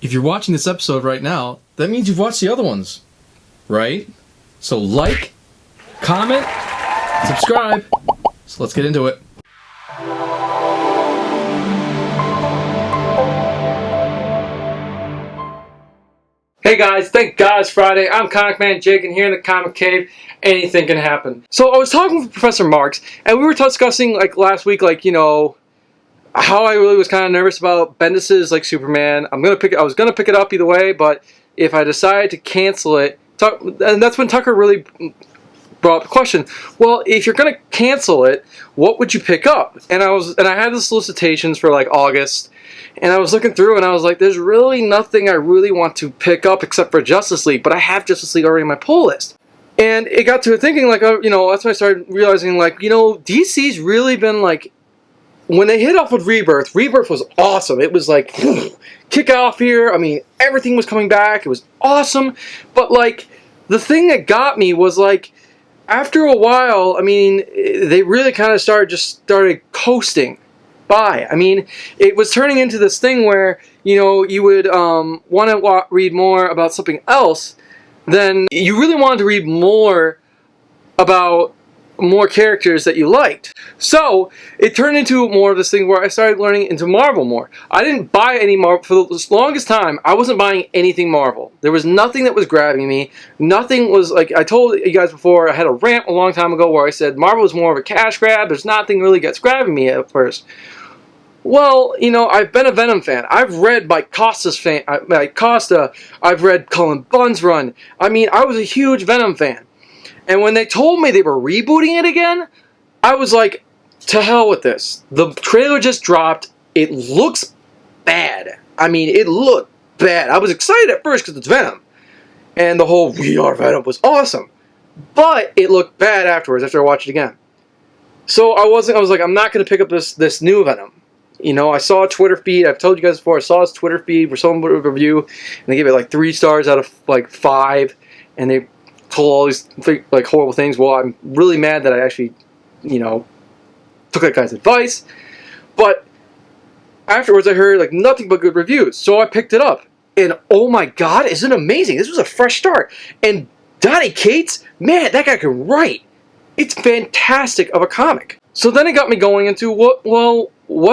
If you're watching this episode right now, that means you've watched the other ones, right? So like, comment, subscribe. So let's get into it. Hey guys, thank God it's Friday. I'm Comicmanjake, and here in the Comic Cave, anything can happen. So I was talking with Professor Marks, and we were discussing last week, how I really was kind of nervous about Bendis's Superman. I was gonna pick it up either way, but if I decided to cancel it, and that's when Tucker really brought up the question. Well, if you're gonna cancel it, what would you pick up? And I had the solicitations for August, and I was looking through, and I was like, there's really nothing I really want to pick up except for Justice League, but I have Justice League already on my pull list. And it got to thinking, that's when I started realizing, DC's really been when they hit off with Rebirth was awesome. It was kick off here. I mean, everything was coming back. It was awesome. But the thing that got me was after a while, I mean, they really kind of started coasting by. I mean, it was turning into this thing where, you would want to read more about something else, then you really wanted to read more about more characters that you liked. So it turned into more of this thing where I started learning into Marvel more. I didn't buy any Marvel for the longest time. I wasn't buying anything Marvel. There was nothing that was grabbing me. Nothing was I told you guys before, I had a rant a long time ago where I said Marvel was more of a cash grab. There's nothing really gets grabbing me at first. Well, I've been a Venom fan. I've read Mike Costa. I've read Cullen Bunn's run. I mean, I was a huge Venom fan. And when they told me they were rebooting it again, I was like, to hell with this. The trailer just dropped. It looks bad. I mean, it looked bad. I was excited at first because it's Venom. And the whole We Are Venom was awesome. But it looked bad afterwards after I watched it again. So I was like, I'm not going to pick up this new Venom. I saw a Twitter feed. I've told you guys before, I saw his Twitter feed where someone would review, and they gave it 3 stars out of 5. And they told all these horrible things. Well, I'm really mad that I actually, took that guy's advice. But afterwards, I heard nothing but good reviews, so I picked it up. And oh my God, isn't it amazing? This was a fresh start. And Donny Cates, man, that guy can write. It's fantastic of a comic. So then it got me going into what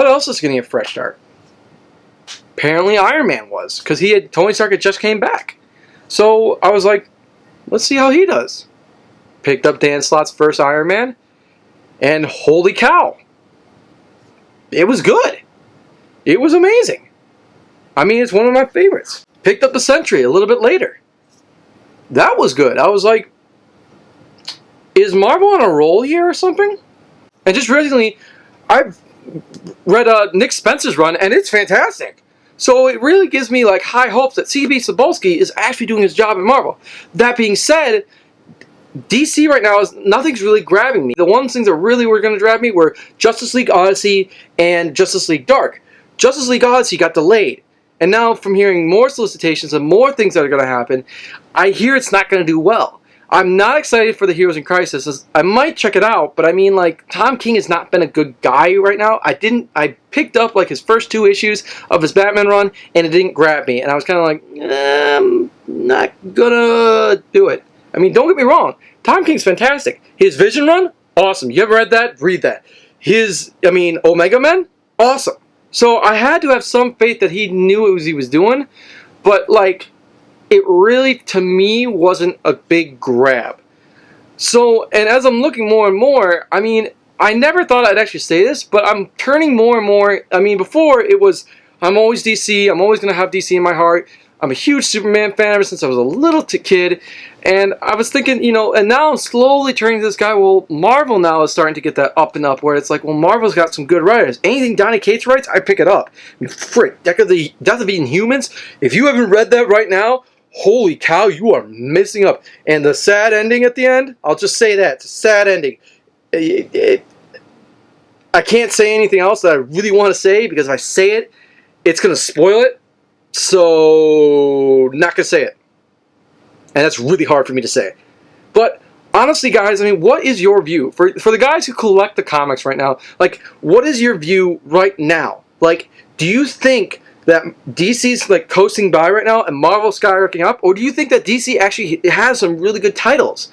else is getting a fresh start? Apparently, Iron Man was, because Tony Stark had just came back. So I was like, let's see how he does. Picked up Dan Slott's first Iron Man, and holy cow, it was good. It was amazing. I mean, it's one of my favorites. Picked up the Sentry a little bit later. That was good. I was like, is Marvel on a roll here or something? And just recently, I've read Nick Spencer's run, and it's fantastic. So it really gives me high hopes that C.B. Cebulski is actually doing his job at Marvel. That being said, DC right now nothing's really grabbing me. The one things that really were going to grab me were Justice League Odyssey and Justice League Dark. Justice League Odyssey got delayed. And now from hearing more solicitations and more things that are going to happen, I hear it's not going to do well. I'm not excited for the Heroes in Crisis. I might check it out, but I mean, Tom King has not been a good guy right now. I picked up his first 2 issues of his Batman run, and it didn't grab me. And I was kind of I'm not gonna do it. I mean, don't get me wrong. Tom King's fantastic. His Vision run, awesome. You ever read that? Read that. Omega Men, awesome. So I had to have some faith that he knew what he was doing, but it really, to me, wasn't a big grab. So, and as I'm looking more and more, I mean, I never thought I'd actually say this, but I'm turning more and more. I mean, before it was, I'm always DC. I'm always going to have DC in my heart. I'm a huge Superman fan ever since I was a little kid. And I was thinking, and now I'm slowly turning to this guy. Well, Marvel now is starting to get that up and up where it's Marvel's got some good writers. Anything Donny Cates writes, I pick it up. I mean, frick, Death of the Inhumans. If you haven't read that right now, holy cow, you are missing up. And the sad ending at the end, I'll just say that. It's a sad ending. I can't say anything else that I really want to say, because if I say it, it's going to spoil it. So, not going to say it. And that's really hard for me to say. But, honestly, guys, I mean, what is your view? For the guys who collect the comics right now, what is your view right now? Do you think that DC's like coasting by right now and Marvel's skyrocketing up, or do you think that DC actually has some really good titles?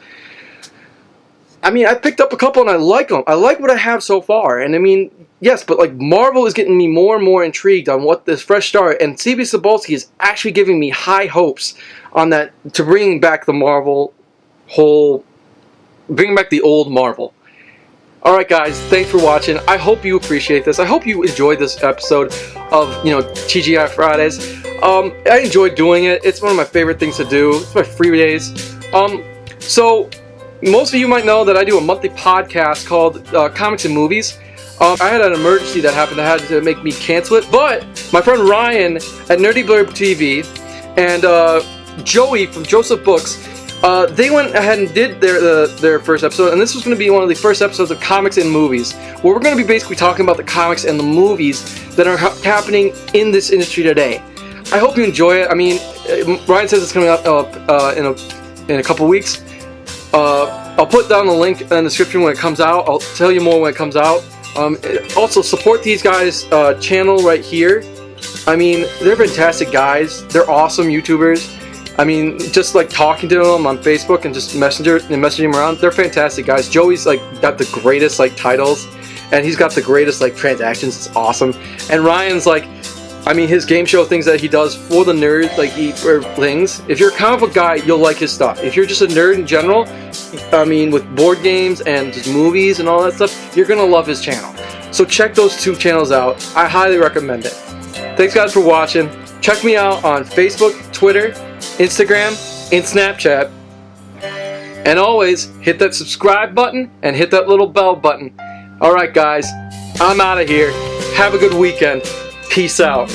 I mean, I picked up a couple and I like them. I like what I have so far, and I mean, yes, but like Marvel is getting me more and more intrigued on what this fresh start, and CB Cebulski is actually giving me high hopes on that to bringing back the Marvel bringing back the old Marvel. Alright guys, thanks for watching. I hope you appreciate this. I hope you enjoyed this episode of, TGI Fridays. I enjoyed doing it. It's one of my favorite things to do. It's my free days. So, most of you might know that I do a monthly podcast called Comics and Movies. I had an emergency that happened that had to make me cancel it, but my friend Ryan at Nerdy Blurb TV and Joey from Joseph Books, they went ahead and did their first episode, and this was going to be one of the first episodes of Comics and Movies, where we're going to be basically talking about the comics and the movies that are happening in this industry today. I hope you enjoy it. I mean, Ryan says it's coming up in a couple weeks. I'll put down the link in the description when it comes out. I'll tell you more when it comes out. Also, support these guys' channel right here. I mean, they're fantastic guys. They're awesome YouTubers. I mean, just like talking to them on Facebook and just messaging them around, they're fantastic guys. Joey's like got the greatest like titles, and he's got the greatest like transactions. It's awesome. And Ryan's like, I mean, his game show things that he does for the nerd, like things. If you're a comic book guy, you'll like his stuff. If you're just a nerd in general, I mean, with board games and just movies and all that stuff, you're gonna love his channel. So check those two channels out. I highly recommend it. Thanks guys for watching. Check me out on Facebook, Twitter, Instagram, and Snapchat. And always hit that subscribe button and hit that little bell button. Alright guys, I'm out of here. Have a good weekend. Peace out.